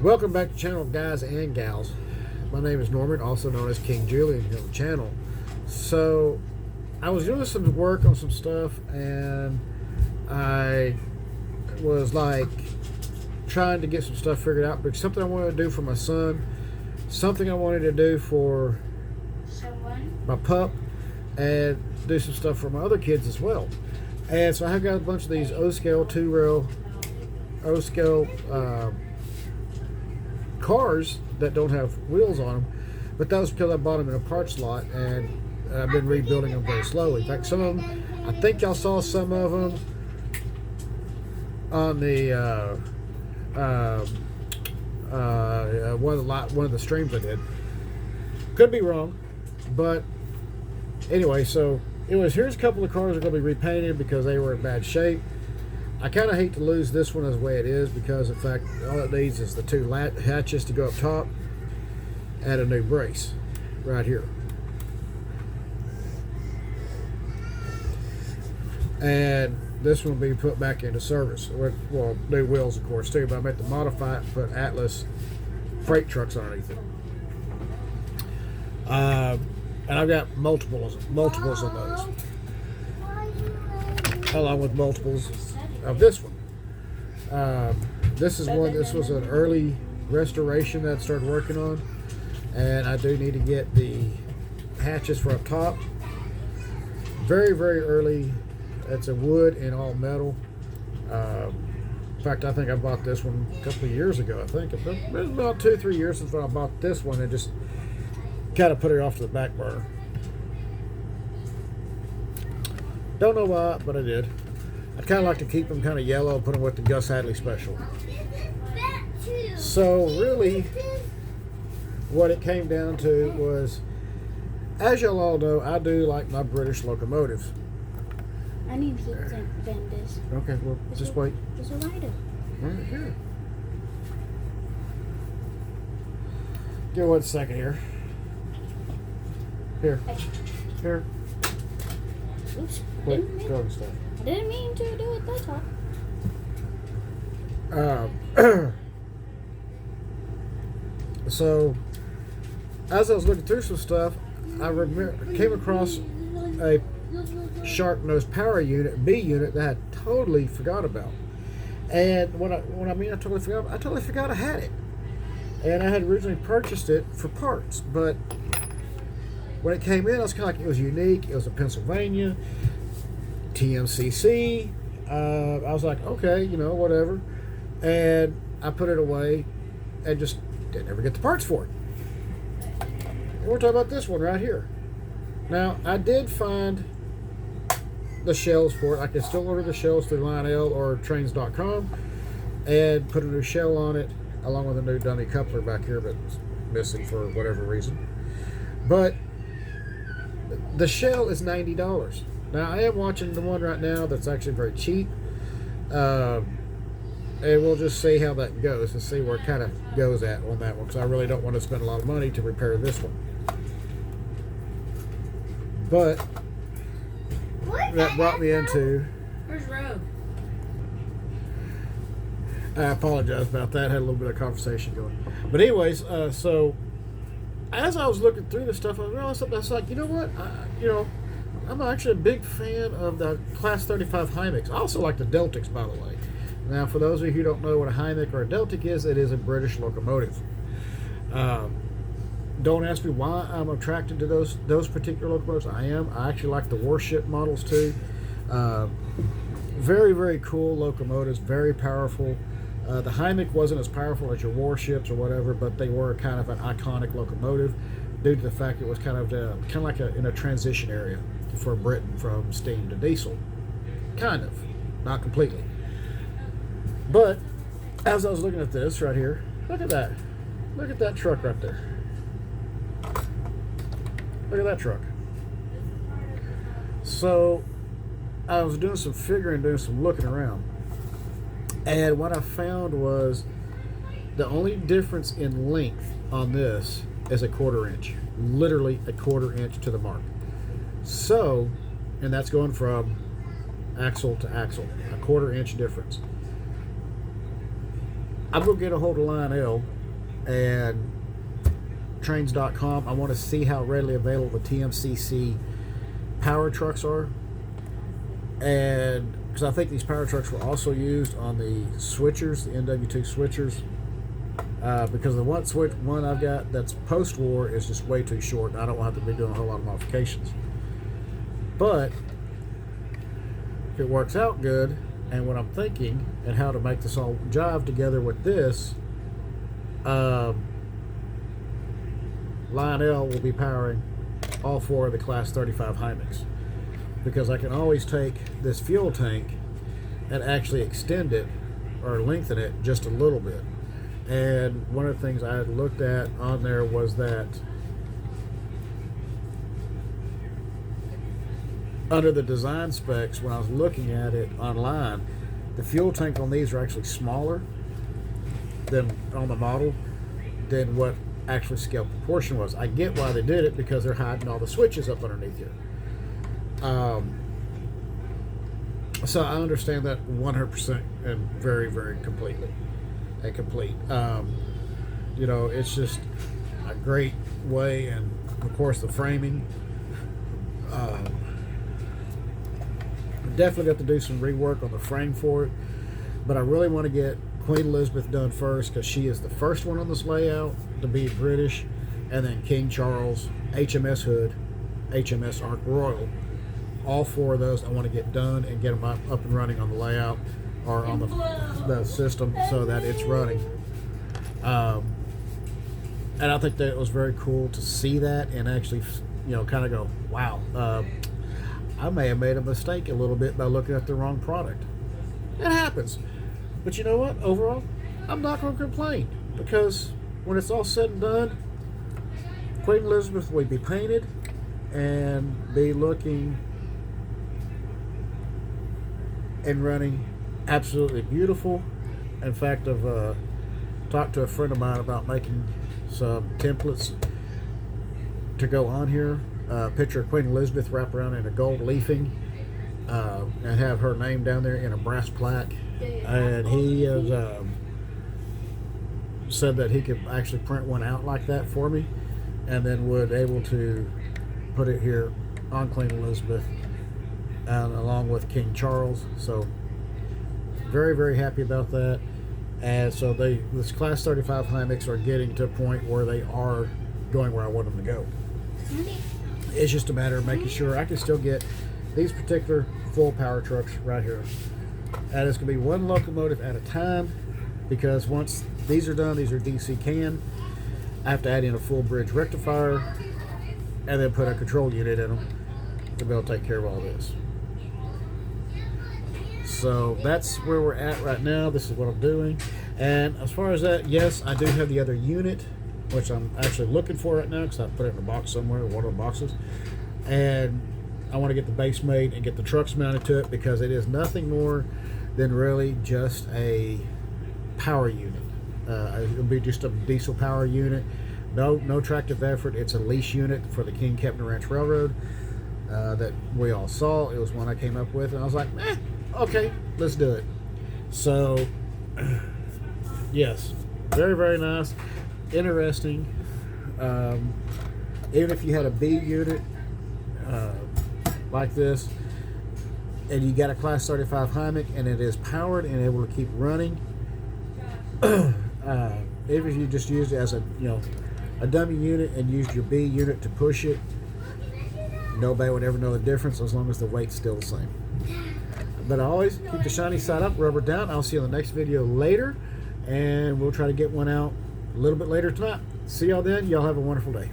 Welcome back to the channel, guys and gals. My name is Norman, also known as King Julian here on the channel. So, I was doing some work on some stuff, and I was like trying to get some stuff figured out. But something I wanted to do for my son, something I wanted to do for my pup, and do some stuff for my other kids as well. And so I have got a bunch of these O-scale, 2-rail O-scale cars that don't have wheels on them, but that was because I bought them in a parts lot, and I've been rebuilding them very slowly. In fact, some of them, I think y'all saw some of them on the one of the streams I did. Could be wrong, but anyway, so here's a couple of cars that are going to be repainted because they were in bad shape. I kind of hate to lose this one as the way it is because, in fact, all it needs is the two hatches to go up top and a new brace right here. And this one will be put back into service with, well, new wheels, of course, too, but I meant to modify it and put Atlas freight trucks underneath it. And I've got multiples of those, along with multiples of this one. This was an early restoration that I started working on, and I do need to get the hatches for up top. Very, very early. It's a wood and all metal. In fact, I think I bought this one a couple of years ago. I think it's been about 2-3 years since I bought this one, and just kind of put it off to the back burner. Don't know why, but I did. I'd kind of like to keep them kind of yellow and put them with the Gus Hadley special. So really, what it came down to was, as y'all all know, I do like my British locomotives. I need to bend this. Okay, well, just wait. There's a lighter. Right here. Give me 1 second here. Here. Here. Oops. Quit throwing stuff. I didn't mean to do it that time. So, as I was looking through some stuff, I came across a Shark Nose Power Unit, B unit, that I totally forgot about. And when I totally forgot I had it. And I had originally purchased it for parts, but when it came in, I was kind of like, it was unique. It was a Pennsylvania TMCC. I was like, okay, whatever. And I put it away and just didn't ever get the parts for it. And we're talking about this one right here. Now, I did find the shells for it. I can still order the shells through Lionel or Trains.com and put a new shell on it, along with a new dummy coupler back here, but it's missing for whatever reason. But the shell is $90. Now, I am watching the one right now that's actually very cheap. And we'll just see how that goes and see where it kind of goes at on that one, because I really don't want to spend a lot of money to repair this one. But that brought me into... Where's Rogue? I apologize about that. I had a little bit of conversation going. But anyways, so as I was looking through this stuff, I realized something. I was like, you know what? I'm actually a big fan of the Class 35 Hymics. I also like the Deltics, by the way. Now, for those of you who don't know what a Hymic or a Deltic is, it is a British locomotive. Don't ask me why I'm attracted to those particular locomotives. I am. I actually like the warship models too. Very, very cool locomotives. Very powerful. The Hymic wasn't as powerful as your warships or whatever, but they were kind of an iconic locomotive due to the fact it was kind of like in a transition area for Britain from steam to diesel. Kind of. Not completely. But as I was looking at this right here, look at that. Look at that truck right there. Look at that truck. So I was doing some figuring, doing some looking around. And what I found was the only difference in length on this is a 1/4 inch. Literally a 1/4 inch to the mark. So, and that's going from axle to axle. A 1/4 inch difference. I'm going to get a hold of Lionel and trains.com. I want to see how readily available the TMCC power trucks are. And because I think these power trucks were also used on the switchers, the NW2 switchers. Because the one I've got that's post-war is just way too short, and I don't have to be doing a whole lot of modifications. But if it works out good, and what I'm thinking, and how to make this all jive together with this, Lionel will be powering all 4 of the Class 35 Hymics, because I can always take this fuel tank and actually extend it or lengthen it just a little bit. And one of the things I had looked at on there was that under the design specs, when I was looking at it online, the fuel tank on these are actually smaller than on the model than what actually scale proportion was. I get why they did it, because they're hiding all the switches up underneath here. So I understand that 100% and very, very completely. And complete. You know, it's just a great way, and of course the framing. Definitely got to do some rework on the frame for it, but I really want to get Queen Elizabeth done first, because she is the first one on this layout to be British, and then King Charles, HMS Hood, HMS Ark Royal. All 4 of those I want to get done and get them up and running on the layout, or on the system, so that it's running. And I think that it was very cool to see that and actually, you know, kind of go, wow, I may have made a mistake a little bit by looking at the wrong product. It happens. But you know what? Overall, I'm not going to complain, because when it's all said and done, Queen Elizabeth will be painted and be looking and running absolutely beautiful. In fact, I've talked to a friend of mine about making some templates to go on here. Picture of Queen Elizabeth wrapped around in a gold leafing, and have her name down there in a brass plaque. And he has said that he could actually print one out like that for me, and then would able to put it here on Queen Elizabeth, and along with King Charles. So very, very happy about that. And so this Class 35 Hymics are getting to a point where they are going where I want them to go. It's just a matter of making sure I can still get these particular full power trucks right here. And it's going to be one locomotive at a time, because once these are done, these are DC can, I have to add in a full bridge rectifier and then put a control unit in them to be able to take care of all this. So that's where we're at right now. This is what I'm doing. And as far as that, yes, I do have the other unit, which I'm actually looking for right now, because I put it in a box somewhere, one of the boxes. And I want to get the base made and get the trucks mounted to it, because it is nothing more than really just a power unit. It'll be just a diesel power unit. No tractive effort. It's a lease unit for the King Kepner Ranch Railroad that we all saw. It was one I came up with, and I was like, okay, let's do it. So, yes, very, very nice, interesting. Even if you had a B unit like this, and you got a Class 35 Hymic, and it is powered and able to keep running, even if you just used it as a dummy unit and used your B unit to push it, nobody would ever know the difference, as long as the weight's still the same. But always keep the shiny side up, rubber down. I'll see you in the next video later, and we'll try to get one out a little bit later tonight. See y'all then. Y'all have a wonderful day.